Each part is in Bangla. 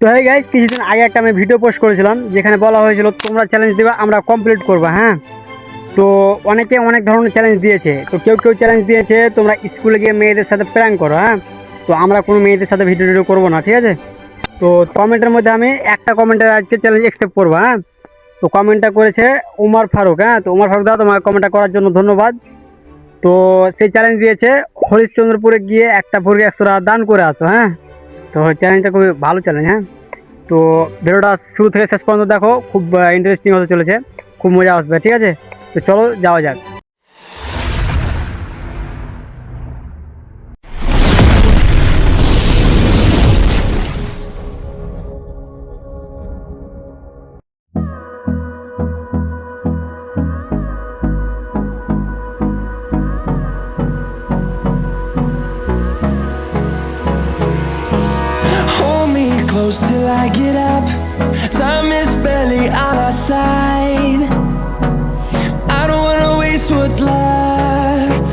তো হ্যাঁ গাইস, কিছুদিন আগে একটা আমি ভিডিও পোস্ট করেছিলাম যেখানে বলা হয়েছিল তোমরা চ্যালেঞ্জ দেবে, আমরা কমপ্লিট করবো। হ্যাঁ, তো অনেকে অনেক ধরনের চ্যালেঞ্জ দিয়েছে। তো কেউ কেউ চ্যালেঞ্জ দিয়েছে তোমরা স্কুলে গিয়ে মেয়েদের সাথে প্র্যাঙ্ক করো। হ্যাঁ, তো আমরা কোনো মেয়েদের সাথে ভিডিও টিডিও করবো না, ঠিক আছে। তো কমেন্টের মধ্যে আমি একটা কমেন্টের আজকে চ্যালেঞ্জ অ্যাকসেপ্ট করবো। হ্যাঁ, তো কমেন্টটা করেছে উমর ফারুক। হ্যাঁ, তো উমর ফারুক দাদা, তোমার কমেন্টটা করার জন্য ধন্যবাদ। তো সেই চ্যালেঞ্জ দিয়েছে হরিশ্চন্দ্রপুরে গিয়ে একটা ভরি 100 টাকা দান করে আসো। হ্যাঁ, তো চ্যালেঞ্জটা খুবই ভালো চ্যালেঞ্জ। হ্যাঁ, তো ভিডিওটা শুরু থেকে শেষ পর্যন্ত দেখো, খুব ইন্টারেস্টিং হতে চলেছে, খুব মজা আসবে, ঠিক আছে। তো চলো যাওয়া যাক। Hold me close till I get up. Time is barely on our side. I don't wanna waste what's left.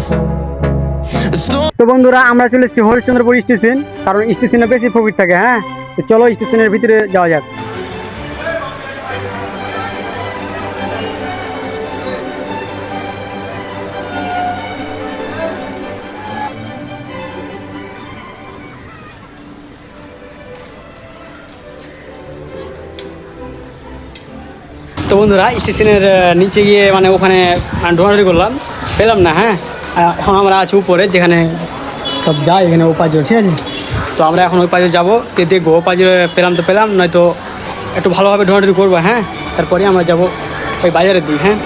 The storm. তো বন্ধুরা, আমরা চলে এসেছি হরিশ্চন্দ্রপুর স্টেশন, কারণ স্টেশনে বেশি প্রফিট থাকে। হ্যাঁ, তো চলো স্টেশনের ভিতরে যাওয়া যাক। তো বন্ধুরা, স্টেশনের নিচে গিয়ে মানে ওখানে ঢোড়াঢুড়ি করলাম, পেলাম না। হ্যাঁ, এখন আমরা আছি উপরে যেখানে সব যায়, এখানে ওপাজর, ঠিক আছে। তো আমরা এখন ওই পাজে যাবো, দেখবো ওপাজরে পেলাম তো পেলাম, নয়তো একটু ভালোভাবে ঢোড়াঢুড়ি করবো। হ্যাঁ, তারপরে আমরা যাবো ওই বাজারের দিক। হ্যাঁ,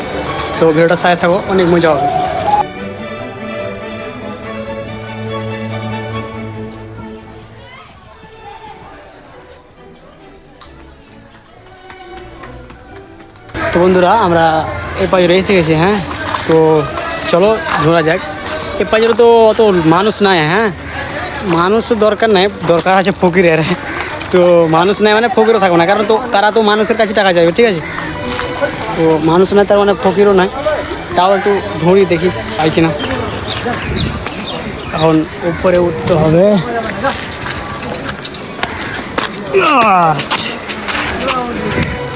তো ভিডিওটা সাথে থাকো, অনেক মজা হবে। তো বন্ধুরা, আমরা এই পাজরে এসে গেছি। হ্যাঁ, তো চলো ঘোরা যাক। এই পাজরে তো অত মানুষ নাই। হ্যাঁ, মানুষ দরকার নাই, দরকার আছে ফকিরের। তো মানুষ নাই মানে ফকিরও থাকবে না, কারণ তো তারা তো মানুষের কাছে টাকা চাইবে, ঠিক আছে। তো মানুষ নাই, তার মানে ফকিরও নাই। তাও একটু ধরি দেখি পাই কিনা। এখন উপরে উঠতে হবে।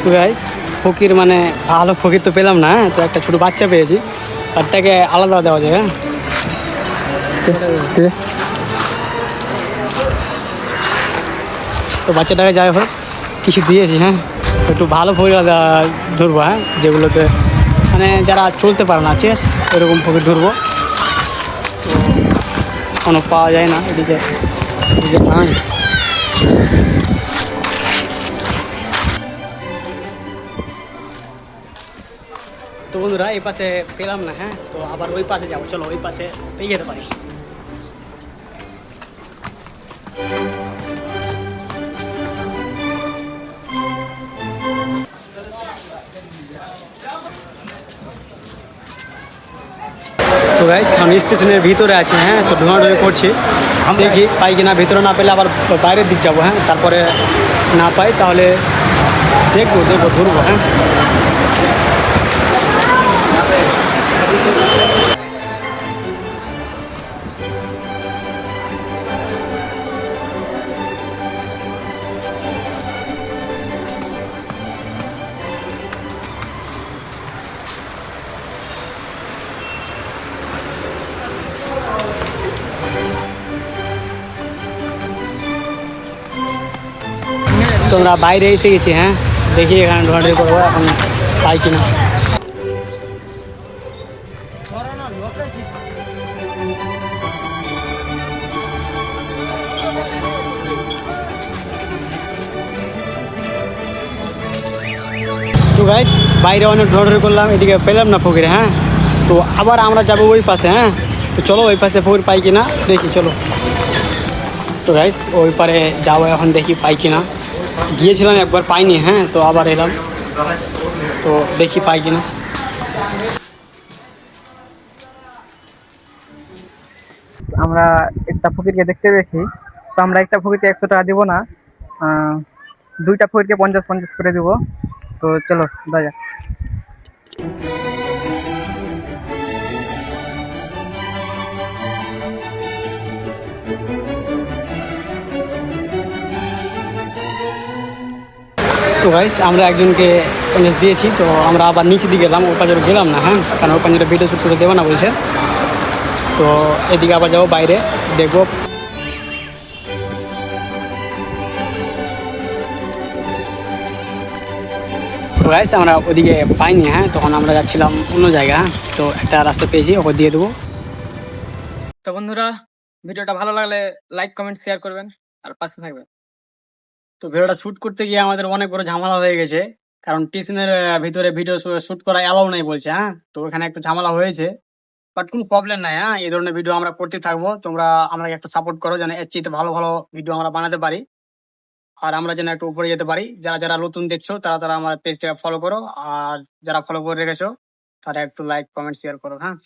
তো গাইস, ফকির মানে ভালো ফকির তো পেলাম না। তো একটা ছোটো বাচ্চা পেয়েছি, তারটাকে আলাদা দেওয়া যায়। হ্যাঁ, তো বাচ্চাটাকে যাই হোক কিছু দিয়েছি। হ্যাঁ, একটু ভালো ফকির ধরবো। হ্যাঁ, যেগুলোতে মানে যারা চলতে পারে না, ঠিক আছে, এরকম ফকির ধরবো। তো কোনো পাওয়া যায় না এদিকে, এদিকে নাই। তো বন্ধুরা, এই পাশে পেলাম না। হ্যাঁ, তো আবার ওই পাশে যাবো, চলো ওই পাশে পেয়ে যেতে পারি। তো গাইস, আমি স্টেশনের ভিতরে আছি। হ্যাঁ, তো ঢোঁড়াঢুঁড়ি করছি, দেখি পাই কিনা। ভিতরে না পেলে আবার বাইরের দিক যাবো। হ্যাঁ, তারপরে না পাই তাহলে দেখবো ঘুরবো। হ্যাঁ, তো আমরা বাইরে এসে গেছি। হ্যাঁ, দেখি এখানে ঢোঁড়াঢুঁড়ি করবো, এখন পাই কিনা। তো গাইস, বাইরে অনেক ঢোঁড়াঢুঁড়ি করলাম, এদিকে পেলাম না ফকির। হ্যাঁ, তো আবার আমরা যাবো ওই পাশে। হ্যাঁ, তো চলো ওই পাশে ফকির পাই কিনা দেখি, চলো। তো গাইস, ওই পারে যাবো, এখন দেখি পাই কিনা। গিয়েছিলাম একবার, পাইনি। হ্যাঁ, তো আবার এলাম, তো দেখি পাই কিনা। আমরা একটা ফকিরকে দেখতে পেয়েছি, তো আমরা একটা ফকিরকে 100 টাকা দিব না, দুইটা ফকিরকে 50-50 করে দিব। তো চলো দেখা যাক। তো গাইস আমরা একজনকে চ্যালেঞ্জ দিয়েছি, তো আমরা আবার নিচে দিকে গেলাম, ওর পাঁচরে গেলাম না, হ্যাঁ, কারণ ওর পাঁচরে ভিডিও শ্যুট করে দেবো না বলছে। তো এদিকে আবার যাবো বাইরে, দেখবো। তো গাইস আমরা ওদিকে পাইনি, হ্যাঁ, তখন আমরা যাচ্ছিলাম অন্য জায়গা, হ্যাঁ, তো একটা রাস্তা পেয়েছি, ওকে দিয়ে দেবো। তো বন্ধুরা, ভিডিওটা ভালো লাগলে লাইক কমেন্ট শেয়ার করবেন আর পাশে থাকবেন। তো ভিডিওটা শুট করতে গিয়ে আমাদের অনেক বড় ঝামেলা হয়ে গেছে, কারণ টিউশনের ভিতরে ভিডিও শুট করা অ্যালাউ নাই বলছে, হ্যাঁ, তো ওখানে একটু ঝামেলা হয়েছে। বাট কোনো প্রবলেম নাই, হ্যাঁ, এই ধরনের ভিডিও আমরা করতে থাকবো, তোমরা আমাকে একটু সাপোর্ট করো যেন এর চেয়ে ভালো ভালো ভিডিও আমরা বানাতে পারি, আর আমরা যেন একটু উপরে যেতে পারি। যারা যারা নতুন দেখছো তারা তারা আমার পেজটা ফলো করো, আর যারা ফলো করে রেখেছো তারা একটু লাইক কমেন্ট শেয়ার করো, হ্যাঁ।